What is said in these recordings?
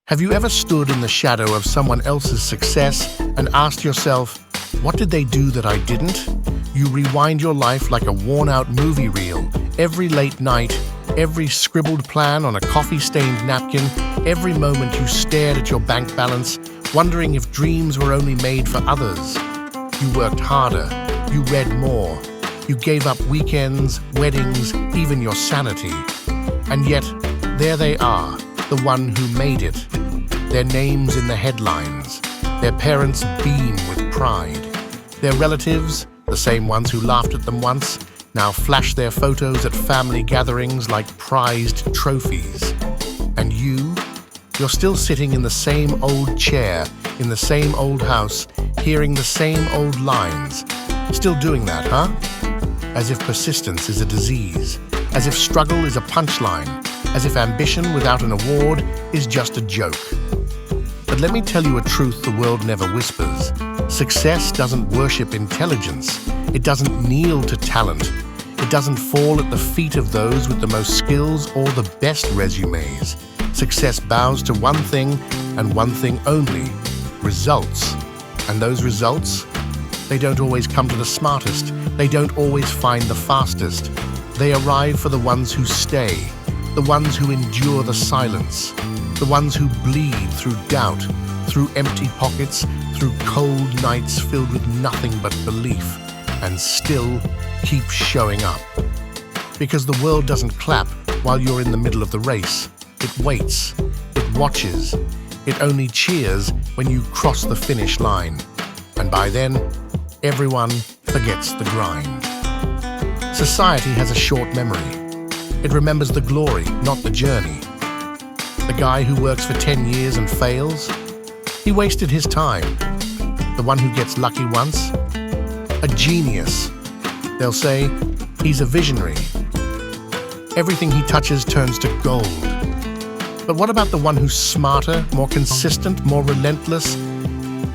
Have you ever stood in the shadow of someone else's success and asked yourself, what did they do that I didn't? You rewind your life like a worn-out movie reel. Every late night, every scribbled plan on a coffee-stained napkin, every moment you stared at your bank balance, wondering if dreams were only made for others. You worked harder, you read more, you gave up weekends, weddings, even your sanity. And yet, there they are, the one who made it. Their names in the headlines. Their parents beam with pride. Their relatives, the same ones who laughed at them once, now flash their photos at family gatherings like prized trophies. And you're still sitting in the same old chair, in the same old house, hearing the same old lines. Still doing that, huh? As if persistence is a disease. As if struggle is a punchline. As if ambition without an award is just a joke. But let me tell you a truth the world never whispers. Success doesn't worship intelligence. It doesn't kneel to talent. It doesn't fall at the feet of those with the most skills or the best resumes. Success bows to one thing and one thing only: results. And those results? They don't always come to the smartest. They don't always find the fastest. They arrive for the ones who stay, the ones who endure the silence, the ones who bleed through doubt, through empty pockets, through cold nights filled with nothing but belief, and still keep showing up. Because the world doesn't clap while you're in the middle of the race. It waits, it watches, it only cheers when you cross the finish line. And by then, everyone forgets the grind. Society has a short memory. It remembers the glory, not the journey. The guy who works for 10 years and fails, he wasted his time. The one who gets lucky once, a genius. They'll say he's a visionary. Everything he touches turns to gold. But what about the one who's smarter, more consistent, more relentless,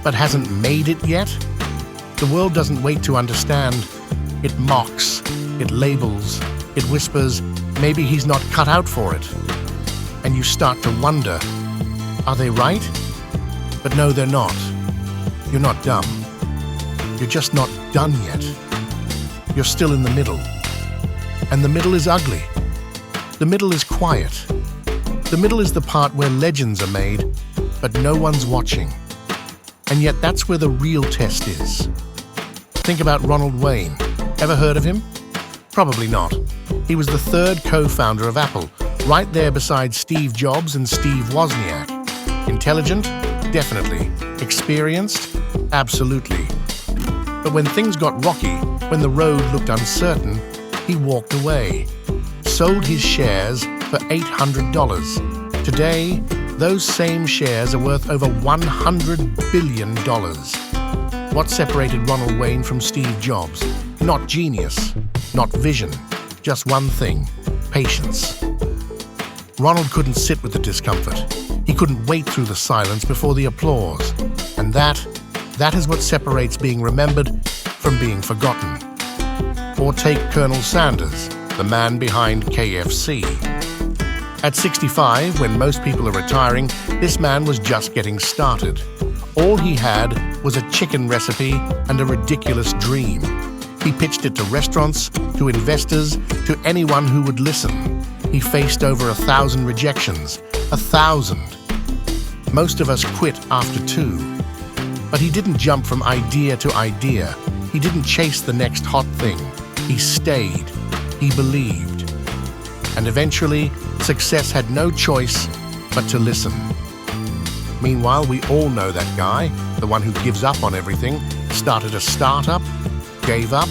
but hasn't made it yet? The world doesn't wait to understand. It mocks, it labels, it whispers, maybe he's not cut out for it. And you start to wonder, are they right? But no, they're not. You're not dumb. You're just not done yet. You're still in the middle. And the middle is ugly. The middle is quiet. The middle is the part where legends are made, but no one's watching. And yet that's where the real test is. Think about Ronald Wayne. Ever heard of him? Probably not. He was the third co-founder of Apple, right there beside Steve Jobs and Steve Wozniak. Intelligent? Definitely. Experienced? Absolutely. But when things got rocky, when the road looked uncertain, he walked away. Sold his shares for $800. Today, those same shares are worth over $100 billion. What separated Ronald Wayne from Steve Jobs? Not genius, not vision, just one thing: patience. Ronald couldn't sit with the discomfort. He couldn't wait through the silence before the applause. And that is what separates being remembered from being forgotten. Or take Colonel Sanders, the man behind KFC. At 65, when most people are retiring, this man was just getting started. All he had was a chicken recipe and a ridiculous dream. He pitched it to restaurants, to investors, to anyone who would listen. He faced over 1,000 rejections. 1,000. Most of us quit after 2. But he didn't jump from idea to idea. He didn't chase the next hot thing. He stayed. He believed. And eventually, success had no choice but to listen. Meanwhile, we all know that guy, the one who gives up on everything, started a startup, gave up,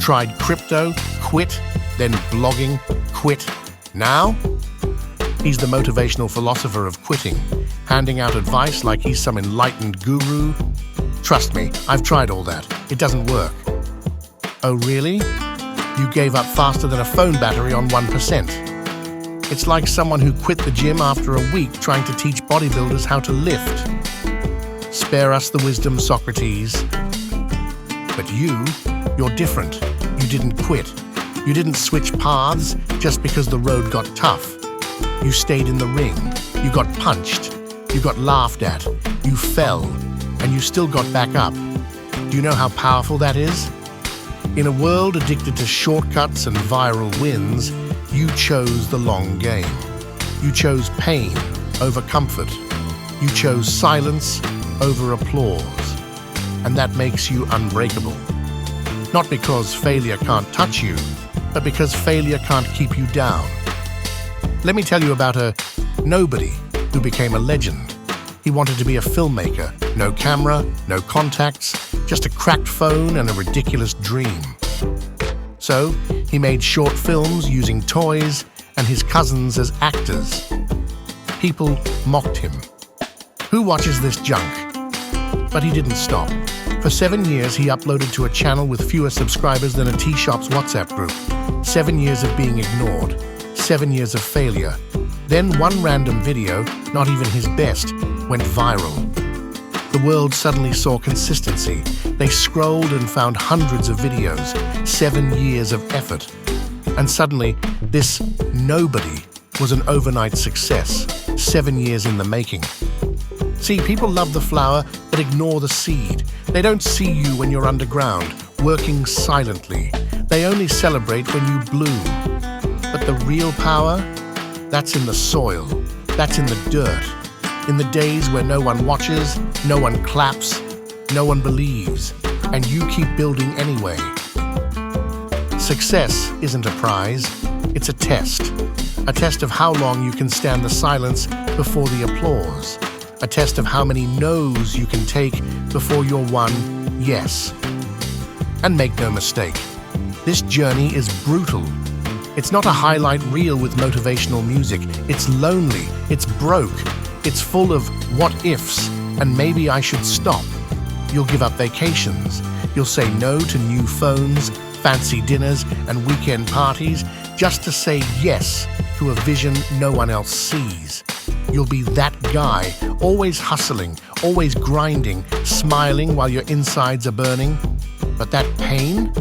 tried crypto, quit, then blogging, quit. Now, he's the motivational philosopher of quitting, handing out advice like he's some enlightened guru. Trust me, I've tried all that. It doesn't work. Oh, really? You gave up faster than a phone battery on 1%. It's like someone who quit the gym after a week trying to teach bodybuilders how to lift. Spare us the wisdom, Socrates. But you're different. You didn't quit. You didn't switch paths just because the road got tough. You stayed in the ring. You got punched. You got laughed at, you fell, and you still got back up. Do you know how powerful that is? In a world addicted to shortcuts and viral wins, you chose the long game. You chose pain over comfort. You chose silence over applause. And that makes you unbreakable. Not because failure can't touch you, but because failure can't keep you down. Let me tell you about a nobody who became a legend. He wanted to be a filmmaker. No camera, no contacts, just a cracked phone and a ridiculous dream. So, he made short films using toys and his cousins as actors. People mocked him. Who watches this junk? But he didn't stop. For 7 years, he uploaded to a channel with fewer subscribers than a tea shop's WhatsApp group. 7 years of being ignored. 7 years of failure. Then one random video, not even his best, went viral. The world suddenly saw consistency. They scrolled and found hundreds of videos, 7 years of effort. And suddenly, this nobody was an overnight success, 7 years in the making. See, people love the flower, but ignore the seed. They don't see you when you're underground, working silently. They only celebrate when you bloom. But the real power? That's in the soil. That's in the dirt. In the days where no one watches, no one claps, no one believes, and you keep building anyway. Success isn't a prize, it's a test of how long you can stand the silence before the applause, a test of how many no's you can take before you're one yes. And make no mistake, this journey is brutal. It's not a highlight reel with motivational music. It's lonely, it's broke, it's full of what-ifs, and maybe I should stop. You'll give up vacations. You'll say no to new phones, fancy dinners, and weekend parties just to say yes to a vision no one else sees. You'll be that guy, always hustling, always grinding, smiling while your insides are burning. But that pain,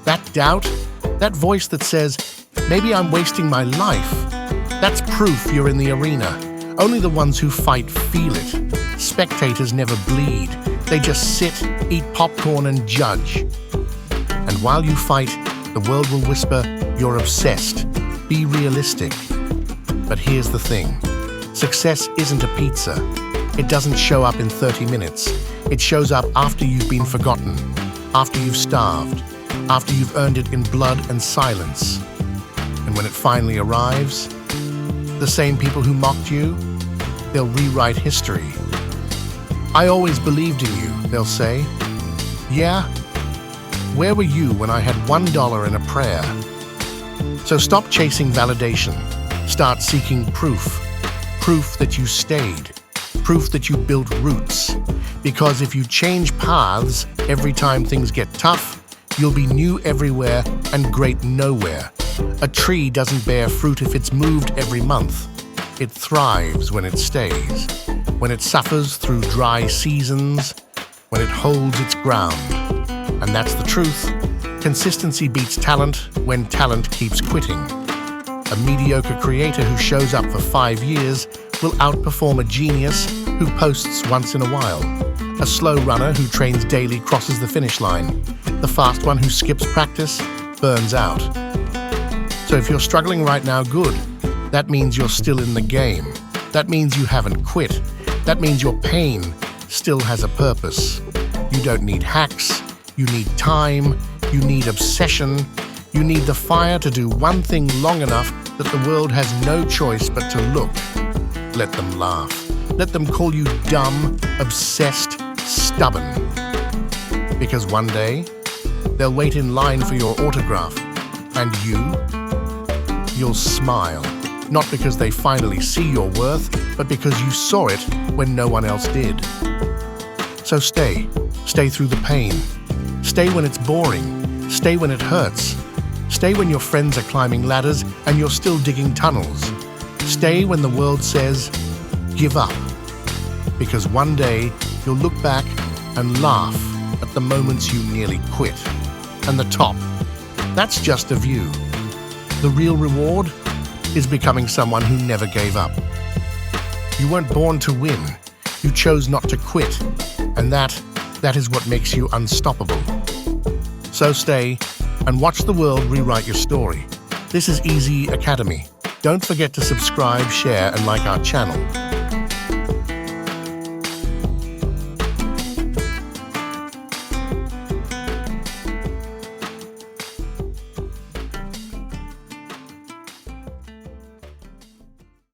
that doubt, that voice that says, maybe I'm wasting my life, that's proof you're in the arena. Only the ones who fight feel it. Spectators never bleed. They just sit, eat popcorn, and judge. And while you fight, the world will whisper, you're obsessed. Be realistic. But here's the thing. Success isn't a pizza. It doesn't show up in 30 minutes. It shows up after you've been forgotten, after you've starved, after you've earned it in blood and silence. And when it finally arrives, the same people who mocked you, they'll rewrite history. I always believed in you, they'll say. Yeah? Where were you when I had $1 in a prayer? So stop chasing validation. Start seeking proof. Proof that you stayed. Proof that you built roots. Because if you change paths every time things get tough, you'll be new everywhere and great nowhere. A tree doesn't bear fruit if it's moved every month. It thrives when it stays, when it suffers through dry seasons, when it holds its ground. And that's the truth. Consistency beats talent when talent keeps quitting. A mediocre creator who shows up for 5 years will outperform a genius who posts once in a while. A slow runner who trains daily crosses the finish line. The fast one who skips practice burns out. So if you're struggling right now, good. That means you're still in the game. That means you haven't quit. That means your pain still has a purpose. You don't need hacks. You need time. You need obsession. You need the fire to do one thing long enough that the world has no choice but to look. Let them laugh. Let them call you dumb, obsessed, stubborn. Because one day, they'll wait in line for your autograph. And you'll smile. Not because they finally see your worth, but because you saw it when no one else did. So stay. Stay through the pain. Stay when it's boring. Stay when it hurts. Stay when your friends are climbing ladders and you're still digging tunnels. Stay when the world says, give up. Because one day you'll look back and laugh at the moments you nearly quit. And the top, that's just a view. The real reward is becoming someone who never gave up. You weren't born to win. You chose not to quit. And that is what makes you unstoppable. So stay and watch the world rewrite your story. This is Easy Academy. Don't forget to subscribe, share, and like our channel.